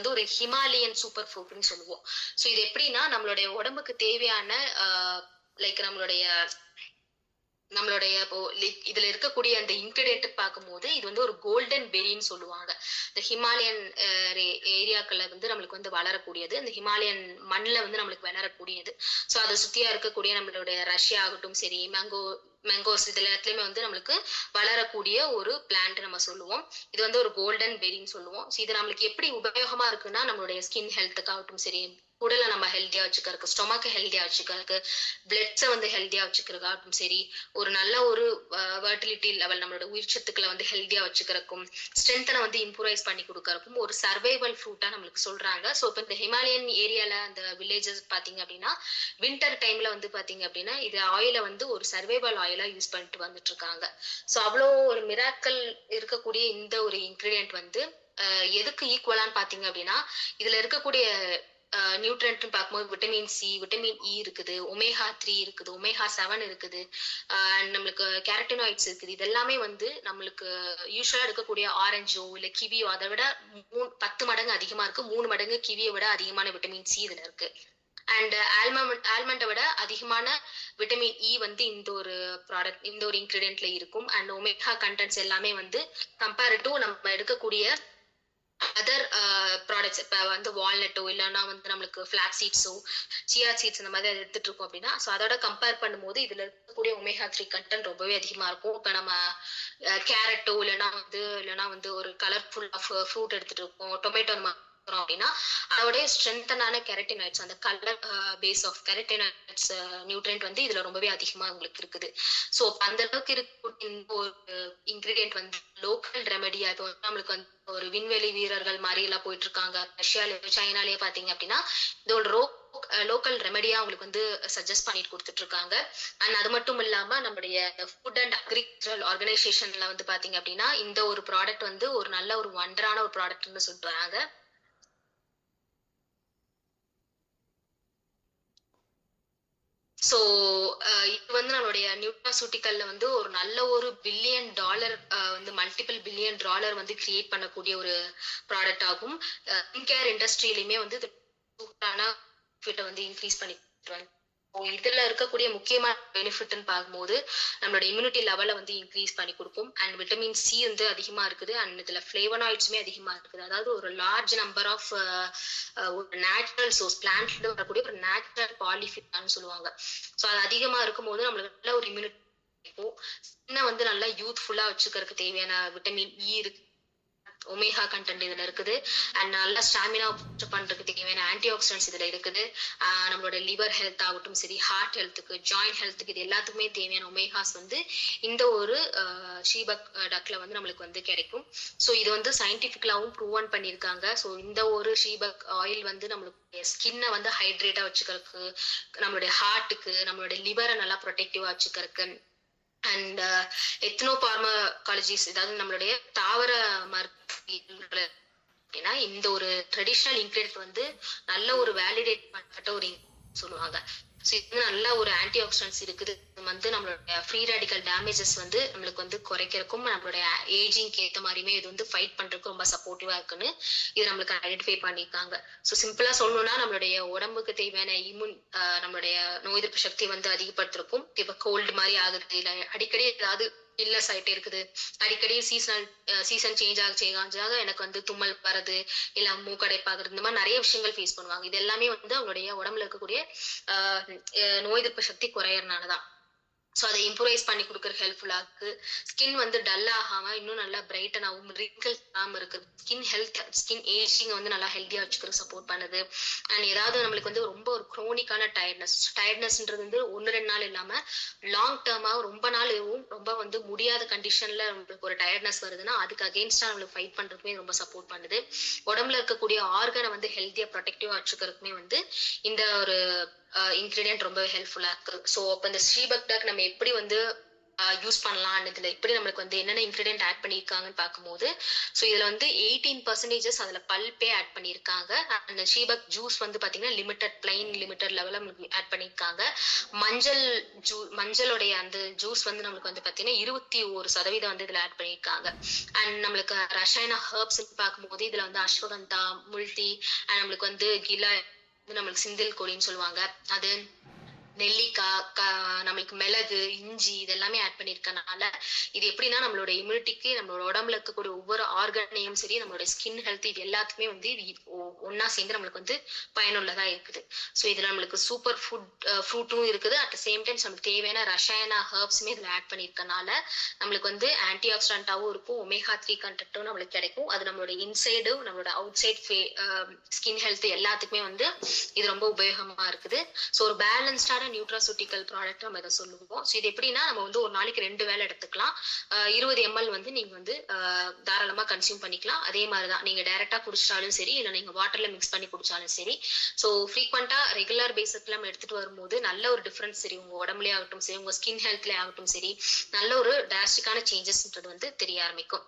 வந்து ஒரு Himalayan super ஃபுட்னு சொல்லுவோம். ஸோ இது எப்படின்னா நம்மளுடைய உடம்புக்கு தேவையான லைக் நம்மளுடைய இப்போ இதுல இருக்கக்கூடிய அந்த இன்கிரிடியன்ட் பார்க்கும்போது இது வந்து ஒரு கோல்டன் பெரின்னு சொல்லுவாங்க. இந்த ஹிமாலயன் ஏரியாக்கள்ல வந்து நம்மளுக்கு வந்து வளரக்கூடியது, இந்த ஹிமாலயன் மண்ணில் வந்து நம்மளுக்கு வளரக்கூடியது. ஸோ அதை சுத்தியா இருக்கக்கூடிய நம்மளுடைய ரஷ்யா ஆகட்டும் சரி, மேங்கோஸ் இதுல எல்லாத்துலயுமே வந்து நம்மளுக்கு வளரக்கூடிய ஒரு பிளான்ட் நம்ம சொல்லுவோம். இது வந்து ஒரு கோல்டன் பெரின்னு சொல்லுவோம். ஸோ இது நம்மளுக்கு எப்படி உபயோகமா இருக்குன்னா நம்மளுடைய ஸ்கின் ஹெல்த்துக்காகட்டும் சரி, உடலை நம்ம ஹெல்த்தியா வச்சுக்கிறதுக்கு, ஸ்டொமக்கை ஹெல்த்தியா வச்சுக்கிறதுக்கு, பிளட்ஸை வந்து ஹெல்த்தியா வச்சுக்கிறதுக்காகட்டும் சரி, ஒரு நல்ல ஒரு ஃபர்டிலிட்டி லெவல் நம்மளோட உயிர் சத்துக்களை வந்து ஹெல்த்தியா வச்சுக்கிறதுக்கும், ஸ்ட்ரென்த்தனை வந்து இம்ப்ரூவைஸ் பண்ணி கொடுக்கறதுக்கும் ஒரு சர்வைவல் ஃப்ரூட்டா நம்மளுக்கு சொல்றாங்க. ஸோ இப்போ இந்த ஹிமாலயன் ஏரியால அந்த வில்லேஜஸ் பாத்தீங்க அப்படின்னா வின்டர் டைம்ல வந்து பாத்தீங்க அப்படின்னா இது ஆயில வந்து ஒரு சர்வைவல் ஆயிலா யூஸ் பண்ணிட்டு வந்துட்டு இருக்காங்க. ஸோ அவ்வளோ ஒரு மிராக்கல் இருக்கக்கூடிய இந்த ஒரு இன்கிரீடியன்ட் வந்து எதுக்கு ஈக்குவலான்னு பாத்தீங்க அப்படின்னா இதுல இருக்கக்கூடிய நியூட்ரன்ட் பார்க்கும்போது விட்டமின் சி, விட்டமின் இ இருக்குது, ஒமேகா 3 இருக்குது, ஒமேகா 7 இருக்குது, நம்மளுக்கு கேரட்டினாய்ட்ஸ் இருக்குது. இது எல்லாமே வந்து நம்மளுக்கு யூஸ்வலா இருக்கக்கூடிய ஆரஞ்சோ இல்ல கிவியோ அதை விட 10 மடங்கு அதிகமா இருக்கு. 3 மடங்கு கிவியை விட அதிகமான விட்டமின் சி இதுல இருக்கு. அண்ட் ஆல்மண்டை விட அதிகமான விட்டமின் இ வந்து இந்த ஒரு ப்ராடக்ட், இந்த ஒரு இன்கிரீடியன்ட்ல இருக்கும். அண்ட் ஒமேகா கண்டென்ட்ஸ் எல்லாமே வந்து கம்பேர் டு நம்ம எடுக்கக்கூடிய அதர் ப்ராடக்ட்ஸ் இப்போ வந்து வால்நட்டோ இல்லைன்னா வந்து நம்மளுக்கு ஃபிளாக் சீட்ஸோ சியா சீட்ஸ் இந்த மாதிரி எடுத்துட்டு இருக்கோம் அப்படின்னா ஸோ அதோட கம்பேர் பண்ணும்போது இதுல இருக்கக்கூடிய ஒமேகா 3 கண்டென்ட் ரொம்பவே அதிகமா இருக்கும். இப்போ நம்ம கேரட்டோ இல்லைன்னா வந்து ஒரு கலர்ஃபுல் ஆஃப் ஃப்ரூட் எடுத்துட்டு இருக்கோம், டொமேட்டோ அப்படின்னா அதோடைய ஸ்ட்ரென்தனான கெரட்டினாய்ட்ஸ், அந்த கலர் பேஸ் ஆஃப் கெரட்டினாய்ட்ஸ் நியூட்ரியன்ட் வந்து இதுல ரொம்பவே அதிகமா உங்களுக்கு இருக்குது. ஸோ அந்த அளவுக்கு இருக்கக்கூடிய இந்த ஒரு இன்கிரீடியன்ட் வந்து லோக்கல் ரெமெடியா இப்போ நம்மளுக்கு வந்து ஒரு விண்வெளி வீரர்கள் மாதிரி எல்லாம் போயிட்டு இருக்காங்க ரஷ்யாலயோ சைனாலயோ பாத்தீங்க அப்படின்னா இதோட லோக்கல் ரெமெடியா அவங்களுக்கு வந்து சஜஸ்ட் பண்ணிட்டு கொடுத்துட்டு இருக்காங்க. அண்ட் அது மட்டும் இல்லாம நம்மளுடைய ஃபுட் அண்ட் அக்ரிகல்ச்சரல் ஆர்கனைசேஷன்ல வந்து பாத்தீங்க அப்படின்னா இந்த ஒரு ப்ராடக்ட் வந்து ஒரு நல்ல ஒரு வண்டரான ஒரு ப்ராடக்ட்னு சொல்லிட்டு வராங்க. ஸோ இது வந்து நம்மளுடைய நியூட்ராசூட்டிக்கல்ல வந்து ஒரு நல்ல ஒரு $1 பில்லியன் வந்து மல்டிபிள் $1 பில்லியன் வந்து கிரியேட் பண்ணக்கூடிய ஒரு ப்ராடக்ட் ஆகும். ஸ்கின் கேர் இண்டஸ்ட்ரியிலுமே வந்து சூப்பரான வந்து இன்க்ரீஸ் பண்ணி இதுல இருக்கக்கூடிய முக்கியமான பெனிஃபிட்னு பார்க்கும்போது நம்மளோட இம்யூனிட்டி லெவலை வந்து இன்க்ரீஸ் பண்ணி கொடுக்கும். அண்ட் விட்டமின் சி வந்து அதிகமா இருக்குது. அண்ட் இதுல ஃபிளேவனாய்ட்ஸுமே அதிகமா இருக்குது. அதாவது ஒரு லார்ஜ் நம்பர் ஆஃப் ஒரு நேச்சுரல் சோர்ஸ் பிளான்ட்ல வரக்கூடிய ஒரு நேச்சுரல் பாலிஃபினால்னு சொல்லுவாங்க. ஸோ அது அதிகமா இருக்கும் போது நம்மளுக்கு நல்ல ஒரு இம்யூனிட்டி இருக்கும். ஸ்கின்னை வந்து நல்லா யூத்ஃபுல்லா வச்சுக்கிறதுக்கு தேவையான விட்டமின் இ இருக்கு, ஒமேகா கண்டென்ட் இதுல இருக்குது. அண்ட் நல்லா ஸ்டாமினா பண்றதுக்கு தேவையான ஆன்டி ஆக்சிடென்ட்ஸ் இதுல இருக்குது. நம்மளோட லிவர் ஹெல்த் ஆகட்டும் சரி, ஹார்ட் ஹெல்த்துக்கு, ஜாயிண்ட் ஹெல்த்துக்கு, இது எல்லாத்துக்குமே தேவையான ஒமேகாஸ் வந்து இந்த ஒரு ஷீபக் டக்ல வந்து நம்மளுக்கு வந்து கிடைக்கும். ஸோ இது வந்து சயின்டிபிக்கலாவும் ப்ரூவன் பண்ணியிருக்காங்க. ஸோ இந்த ஒரு ஷீபக் ஆயில் வந்து நம்மளுக்கு ஸ்கின்னை வந்து ஹைட்ரேட்டா வச்சுக்கிறதுக்கு, நம்மளுடைய ஹார்ட்டுக்கு, நம்மளுடைய லிவரை நல்லா ப்ரொடெக்டிவா வச்சுக்கிறதுக்கு, அண்ட் எத்னோபார்மகாலஜிஸ்ட் அதாவது நம்மளுடைய தாவர அப்படின்னா இந்த ஒரு ட்ரெடிஷனல் இன்கிரீடியன்ட் வந்து நல்ல ஒரு வேலிடேட் பண்ணப்பட்ட ஒரு சொல்லுவாங்க. ஸோ இது நல்ல ஒரு ஆன்டி ஆக்சிடென்ட்ஸ் இருக்குது. வந்து நம்மளுடைய ஃப்ரீ ரேடிக்கல் டேமேஜஸ் வந்து நம்மளுக்கு வந்து குறைக்கிறதுக்கும் நம்மளுடைய ஏஜிங்க்கு ஏற்ற மாதிரியுமே இது வந்து ஃபைட் பண்றதுக்கு ரொம்ப சப்போர்ட்டிவா இருக்குன்னு இது நம்மளுக்கு ஐடென்டிஃபை பண்ணியிருக்காங்க. ஸோ சிம்பிளா சொல்லணும்னா நம்மளுடைய உடம்புக்கு தேவையான நம்மளுடைய நோய் எதிர்ப்பு சக்தி வந்து அதிகப்படுத்திருக்கும். இப்போ கோல்டு மாதிரி ஆகுது இல்லை அடிக்கடி ஏதாவது இல்லஸ் ஆயிட்டே இருக்குது, அடிக்கடி சீசன் சேஞ்ச் ஆக எனக்கு வந்து தும்மல் வர்றது இல்ல மூக்கடைப்பாகிறது, இந்த மாதிரி நிறைய விஷயங்கள் ஃபேஸ் பண்ணுவாங்க. இது எல்லாமே வந்து அவங்களுடைய உடம்புல இருக்கக்கூடிய நோய் எதிர்ப்பு சக்தி குறையறதுனாலதான். ஸோ அதை இம்ப்ரூவைஸ் பண்ணி கொடுக்கறது ஹெல்ப்ஃபுல்லா இருக்கு. ஸ்கின் வந்து டல் ஆகாம இன்னும் நல்லா பிரைட்டனாகவும் ரிங்கிள்ஸ் இல்லாம இருக்கு. ஸ்கின் ஏஜிங் வந்து நல்லா ஹெல்த்தியா வச்சுக்கிறது சப்போர்ட் பண்ணுது. அண்ட் ஏதாவது நம்மளுக்கு வந்து ரொம்ப ஒரு குரோனிக்கான டயர்ட்னஸ்ன்றது வந்து 1-2 நாள் இல்லாம லாங் டேர்மா ரொம்ப நாள் ரொம்ப வந்து முடியாத கண்டிஷன்ல நம்மளுக்கு ஒரு டயர்ட்னஸ் வருதுன்னா அதுக்கு அகெயின்ஸ்டா நம்மளுக்கு ஃபைட் பண்றதுக்குமே ரொம்ப சப்போர்ட் பண்ணுது. உடம்புல இருக்கக்கூடிய ஆர்கனை வந்து ஹெல்த்தியா ப்ரொடெக்டிவா வச்சுக்கிறதுக்குமே வந்து இந்த ஒரு இன்கிரீடியன்ட் ரொம்ப ஹெல்ப்ஃபுல்லா இருக்கு. ஸோ அப்போ இந்த ஸ்ரீபக் டக் நம்ம எப்படி வந்து யூஸ் பண்ணலாம். இதுல எப்படி நம்மளுக்கு வந்து என்னென்ன இன்கிரிடியன்ட் ஆட் பண்ணியிருக்காங்கன்னு பார்க்கும்போது, ஸோ இதுல வந்து 18% அதுல பல்பே ஆட் பண்ணியிருக்காங்க. அந்த ஷீபக் ஜூஸ் வந்து பாத்தீங்கன்னா லிமிட்டட் லெவல்ல நம்மளுக்கு ஆட் பண்ணியிருக்காங்க. மஞ்சளுடைய அந்த ஜூஸ் வந்து நம்மளுக்கு வந்து பாத்தீங்கன்னா 21% வந்து இதுல ஆட் பண்ணியிருக்காங்க. அண்ட் நம்மளுக்கு ரசாயன ஹெர்ப்ஸ் பார்க்கும்போது இதுல வந்து அஸ்வகந்தா, முல்டி அண்ட் நம்மளுக்கு வந்து கிலா, நம்மளுக்கு சிந்தில் கொடின்னு சொல்லுவாங்க, அது நெல்லிக்காய், நம்மளுக்கு மிளகு, இஞ்சி இதெல்லாமே ஆட் பண்ணியிருக்கனால இது எப்படின்னா நம்மளோட இம்யூனிட்டிக்கு, நம்மளோட உடம்புல இருக்கக்கூடிய ஒவ்வொரு ஆர்கனையும் சரி, நம்மளோட ஸ்கின் ஹெல்த் இது எல்லாத்துக்குமே வந்து இது ஒன்னா சேர்ந்து நம்மளுக்கு வந்து பயனுள்ளதா இருக்குது. ஸோ இதுல நம்மளுக்கு சூப்பர் ஃப்ரூட்டும் இருக்குது. அட் த சேம் டைம் நம்மளுக்கு தேவையான ரசாயன ஹெர்ப்ஸுமே இதுல ஆட் பண்ணியிருக்கனால நம்மளுக்கு வந்து ஆன்டி ஆக்சிடென்ட்டாவும் இருக்கும், ஒமேகா 3 கண்டென்ட்டும் நம்மளுக்கு கிடைக்கும். அது நம்மளோட இன்சைடு, நம்மளோட அவுட் சைட் ஸ்கின் ஹெல்த் எல்லாத்துக்குமே வந்து இது ரொம்ப உபயோகமா இருக்குது. ஸோ ஒரு பேலன்ஸ்டான நியூட்ராசூட்டிக்கல் ப்ராடக்ட் நம்ம இதை சொல்லுவோம். ஸோ இது எப்படின்னா நம்ம வந்து ஒரு நாளைக்கு 2 வேளை எடுத்துக்கலாம். 20 ml வந்து நீங்க வந்து தாராளமா கன்சியூம் பண்ணிக்கலாம். அதே மாதிரிதான் நீங்க டைரக்டா குடிச்சாலும் சரி, இல்லை நீங்க வாட்டர்ல மிக்ஸ் பண்ணி குடிச்சாலும் சரி. ஸோ ஃப்ரீக்வெண்டா ரெகுலர் பேசிஸ்ல நம்ம எடுத்துட்டு வரும்போது நல்ல ஒரு டிஃபரன்ஸ் சரி, உங்க உடம்புலயே ஆகட்டும் சரி, உங்க ஸ்கின் ஹெல்த்லயே ஆகட்டும் சரி, நல்ல ஒரு டிராஸ்டிக்கான சேஞ்சஸ்ன்றது வந்து தெரிய ஆரம்பிக்கும்.